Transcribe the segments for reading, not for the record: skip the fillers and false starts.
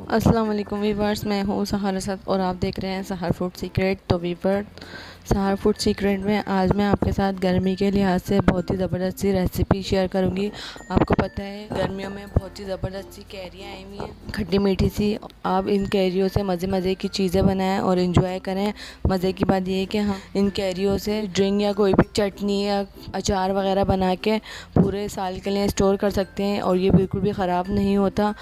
अस्सलाम वालेकुम वीवर्स, मैं हूँ सहर असद और आप देख रहे हैं सहर फूड सीक्रेट। तो वीवर, सहर फूड सीक्रेट में आज मैं आपके साथ गर्मी के लिहाज से बहुत ही ज़बरदस्त सी रेसिपी शेयर करूँगी। आपको पता है गर्मियों में बहुत ही ज़बरदस्त सी कैरियाँ आई हुई हैं, खट्टी मीठी सी। आप इन कैरियों से मज़े मज़े की चीज़ें बनाएं और इंजॉय करें। मज़े की बात ये है कि हम इन कैरियों से ड्रिंक या कोई भी चटनी या अचार वगैरह बना के पूरे साल के लिए स्टोर कर सकते हैं और ये बिल्कुल भी ख़राब नहीं होता।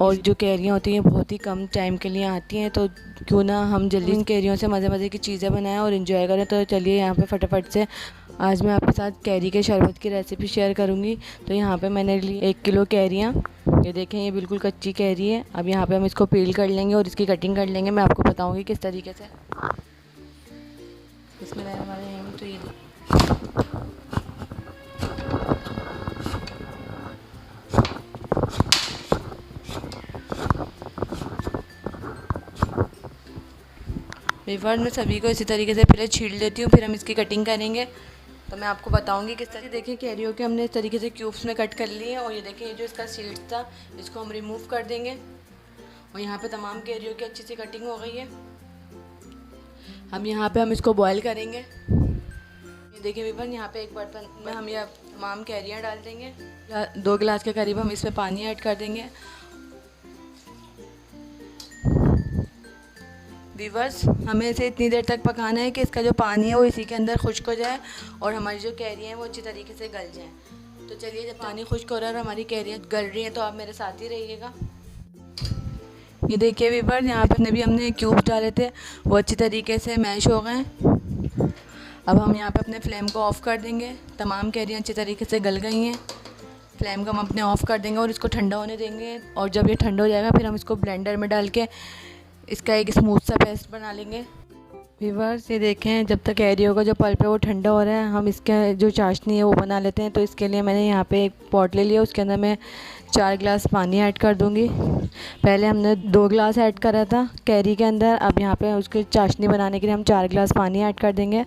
और जो कैरियाँ होती हैं बहुत ही कम टाइम के लिए आती हैं, तो क्यों ना हम जल्दी इन कैरियों से मज़े मज़े की चीज़ें बनाएं और इन्जॉय करें। तो चलिए यहाँ पे फटाफट से आज मैं आपके साथ कैरी के शरबत की रेसिपी शेयर करूँगी। तो यहाँ पे मैंने ली 1 किलो कैरियाँ। ये देखें, ये बिल्कुल कच्ची कैरी है। अब यहाँ पे हम इसको पील कर लेंगे और इसकी कटिंग कर लेंगे। मैं आपको बताऊँगी किस तरीके से। इसमें हमारे तो ये वेफर में सभी को इसी तरीके से पहले छील लेती हूँ, फिर हम इसकी कटिंग करेंगे। तो मैं आपको बताऊंगी किस तरह। देखिए कैरियों के हमने इस तरीके से क्यूब्स में कट कर लिए हैं और ये देखिए ये जो इसका सीड्स था इसको हम रिमूव कर देंगे। और यहाँ पे तमाम कैरियों की अच्छी सी कटिंग हो गई है। अब यहाँ पे हम इसको बॉयल करेंगे। ये देखिए वेफर, यहाँ पे एक बर्तन में हम ये तमाम कैरियाँ डाल देंगे। 2 गिलास के करीब हम इसमें पानी ऐड कर देंगे। वीवर्स, हमें इसे इतनी देर तक पकाना है कि इसका जो पानी है वो इसी के अंदर खुश्क हो जाए और हमारी जो कैरियाँ हैं वो अच्छी तरीके से गल जाएं। तो चलिए, जब पानी खुश्क हो रहा है और हमारी कैरियाँ गल रही हैं तो आप मेरे साथ ही रहिएगा। ये देखिए वीवर्स, यहाँ पर भी हमने क्यूब्स डाले थे, वो अच्छी तरीके से मैश हो गए। अब हम यहाँ पर अपने फ्लेम को ऑफ़ कर देंगे। तमाम कैरियाँ अच्छी तरीके से गल गई हैं। फ्लेम को हम अपने ऑफ़ कर देंगे और इसको ठंडा होने देंगे। और जब ये ठंडा हो जाएगा फिर हम इसको ब्लेंडर में डाल के इसका एक स्मूथ सा पेस्ट बना लेंगे। व्यूअर्स, ये देखें, जब तक कैरियों का जो पल्प है वो ठंडा हो रहा है, हम इसका जो चाशनी है वो बना लेते हैं। तो इसके लिए मैंने यहाँ पे एक पॉट ले लिया, उसके अंदर मैं 4 गिलास पानी ऐड कर दूँगी। पहले हमने 2 गिलास ऐड करा था कैरी के अंदर, अब यहाँ पे उसकी चाशनी बनाने के लिए हम 4 गिलास पानी ऐड कर देंगे।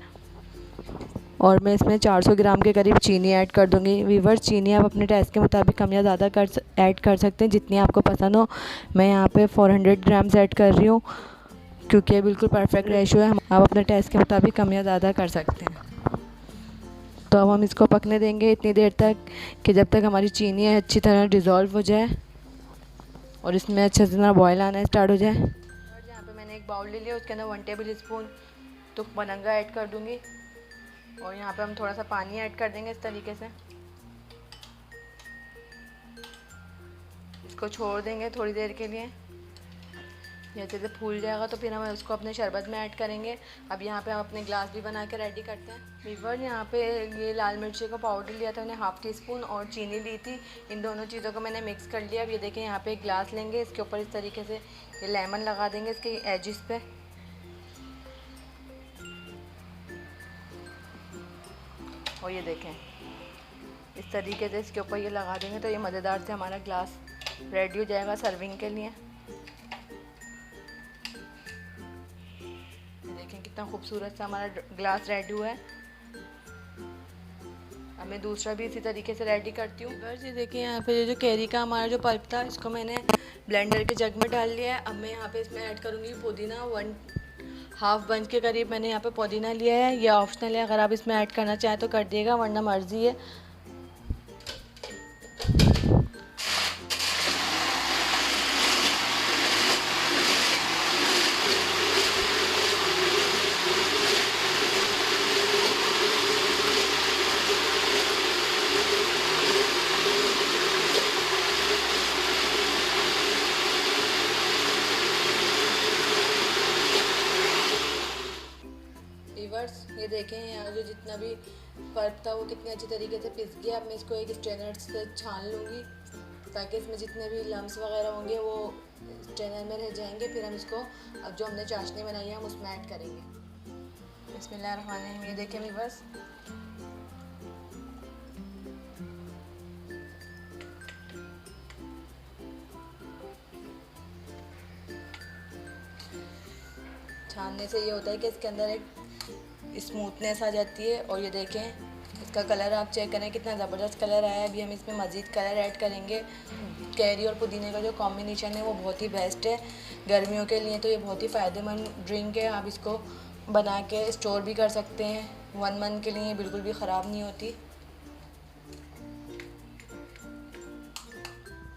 और मैं इसमें 400 ग्राम के करीब चीनी ऐड कर दूँगी। वीवर्स, चीनी आप अपने टेस्ट के मुताबिक कम या ज़्यादा ऐड कर सकते हैं, जितनी आपको पसंद हो। मैं यहाँ पे 400 ग्राम्स ऐड कर रही हूँ क्योंकि ये बिल्कुल परफेक्ट रेशो है। आप अपने टेस्ट के मुताबिक कम या ज़्यादा कर सकते हैं। तो अब हम इसको पकने देंगे इतनी देर तक कि जब तक हमारी चीनी अच्छी तरह डिज़ोल्व हो जाए और इसमें अच्छे से बॉयल आना स्टार्ट हो जाए। और यहाँ पे मैंने एक बाउल ले लिया, उसके अंदर 1 टेबल स्पून तो बनंगा ऐड कर दूँगी। और यहाँ पे हम थोड़ा सा पानी ऐड कर देंगे इस तरीके से। इसको छोड़ देंगे थोड़ी देर के लिए। ये अच्छे से फूल जाएगा तो फिर हम उसको अपने शरबत में ऐड करेंगे। अब यहाँ पे हम अपने ग्लास भी बना के रेडी करते हैं। वीवर, यहाँ पे ये लाल मिर्ची का पाउडर लिया था मैंने 1/2 टीस्पून और चीनी ली थी। इन दोनों चीज़ों को मैंने मिक्स कर लिया। अब ये देखें, यहाँ पे एक ग्लास लेंगे, इसके ऊपर इस तरीके से ये लेमन लगा देंगे इसके एजिस पे। और ये देखें, इस तरीके से इसके ऊपर ये लगा देंगे तो ये मज़ेदार से हमारा ग्लास रेडी हो जाएगा सर्विंग के लिए। देखें कितना खूबसूरत सा हमारा ग्लास रेडी हुआ है। अब मैं दूसरा भी इसी तरीके से रेडी करती हूँ। बस ये देखिए, यहाँ पे जो कैरी का हमारा जो पल्प था इसको मैंने ब्लेंडर के जग में डाल लिया है। अब मैं यहाँ पे इसमें ऐड करूँगी पुदीना। 1/2 बंच के करीब मैंने यहाँ पे पुदीना लिया है। ये ऑप्शनल है, अगर आप इसमें ऐड करना चाहें तो कर दिएगा, वरना मर्ज़ी है। वीवर्स, ये देखें, यहाँ जो जितना भी पल्प था वो कितने अच्छी तरीके से पिस गया। अब मैं इसको एक स्ट्रेनर से छान लूँगी ताकि इसमें जितने भी लम्स वगैरह होंगे वो स्ट्रेनर में रह जाएंगे। फिर हम इसको अब जो हमने चाशनी बनाई है हम उसमें ऐड करेंगे। बिस्मिल्लाहिर्रहमानिर्रहीम। ये देखें वीवर्स, छानने से ये होता है कि इसके अंदर एक स्मूथनेस आ जाती है। और ये देखें, इसका कलर आप चेक करें कितना ज़बरदस्त कलर आया है। अभी हम इसमें मज़ीद कलर ऐड करेंगे। कैरी और पुदीने का जो कॉम्बिनेशन है वो बहुत ही बेस्ट है। गर्मियों के लिए तो ये बहुत ही फ़ायदेमंद ड्रिंक है। आप इसको बना के स्टोर भी कर सकते हैं, 1 मंथ के लिए बिल्कुल भी ख़राब नहीं होती।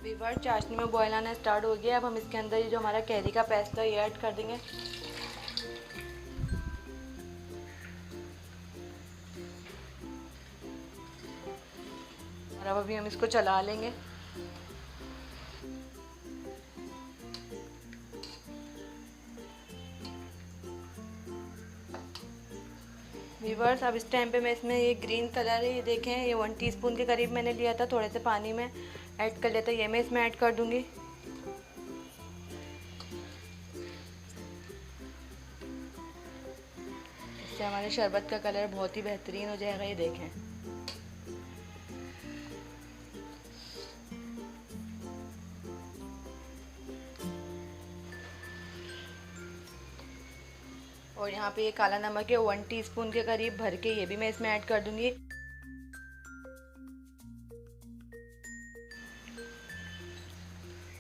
वीवर चाशनी में बॉयल आना स्टार्ट हो गया। अब हम इसके अंदर ये जो हमारा कैरी का पेस्ट है ये ऐड कर देंगे। और अब अभी हम इसको चला लेंगे। वीवर्स अब इस टाइम पे मैं इसमें ये ग्रीन कलर है, ये देखें, ये 1 टीस्पून के करीब मैंने लिया था, थोड़े से पानी में ऐड कर लेते, ये मैं इसमें ऐड कर दूंगी। इससे हमारे शरबत का कलर बहुत ही बेहतरीन हो जाएगा, ये देखें। और यहाँ पे ये काला नमक है 1 टीस्पून के करीब भर के, ये भी मैं इसमें ऐड कर दूंगी।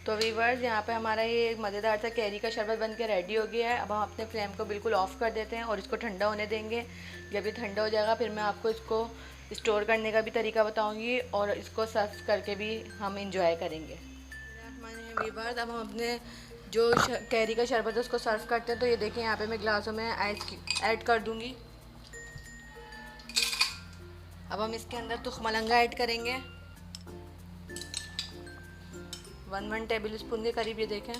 तो वीवर्स यहाँ पे हमारा ये मज़ेदार सा कैरी का शरबत बन के रेडी हो गया है। अब हम अपने फ्लेम को बिल्कुल ऑफ़ कर देते हैं और इसको ठंडा होने देंगे। जब ये ठंडा हो जाएगा फिर मैं आपको इसको स्टोर करने का भी तरीका बताऊंगी और इसको सर्व करके भी हम इंजॉय करेंगे। वीवर्स अब हम अपने जो कैरी का शरबत है उसको सर्व करते हैं। तो ये देखिए यहाँ पे मैं गिलासों में आइस ऐड कर दूँगी। अब हम इसके अंदर तुखमलंगा ऐड करेंगे 1 टेबल स्पून के करीब, ये देखें।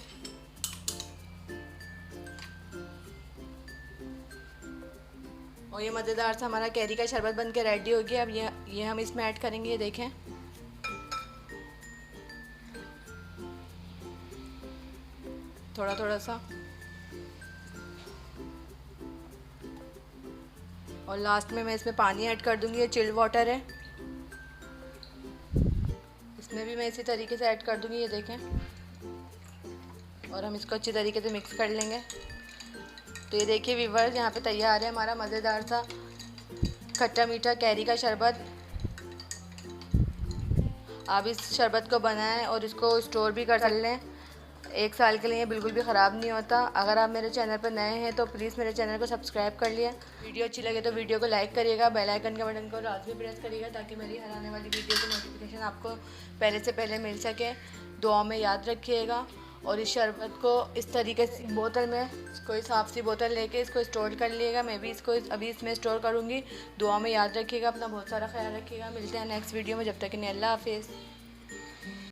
और ये मज़ेदार सा हमारा कैरी का शरबत बन के रेडी हो गया। अब ये हम इसमें ऐड करेंगे, ये देखें। थोड़ा थोड़ा सा। और लास्ट में मैं इसमें पानी ऐड कर दूंगी, ये चिल्ड वाटर है, इसमें भी मैं इसी तरीके से ऐड कर दूंगी, ये देखें। और हम इसको अच्छी तरीके से मिक्स कर लेंगे। तो ये देखिए व्यूअर्स यहाँ पे तैयार है हमारा मज़ेदार सा खट्टा मीठा कैरी का शरबत। आप इस शरबत को बनाएं और इसको स्टोर भी कर लें, 1 साल के लिए बिल्कुल भी ख़राब नहीं होता। अगर आप मेरे चैनल पर नए हैं तो प्लीज़ मेरे चैनल को सब्सक्राइब कर लिया। वीडियो अच्छी लगे तो वीडियो को लाइक करिएगा, बेल आइकन के बटन को लाजमी प्रेस करिएगा ताकि मेरी हर आने वाली वीडियो की नोटिफिकेशन आपको पहले से पहले मिल सके। दुआ में याद रखिएगा और इस शरबत को इस तरीके से बोतल में कोई साफ़ सी बोतल लेके इसको स्टोर कर लिएगा। मैं भी इसको अभी इसमें स्टोर करूँगी। दुआ में याद रखिएगा, अपना बहुत सारा ख्याल रखिएगा। मिलते हैं नेक्स्ट वीडियो में, जब तक कि नहीं, अल्लाह हाफिज़।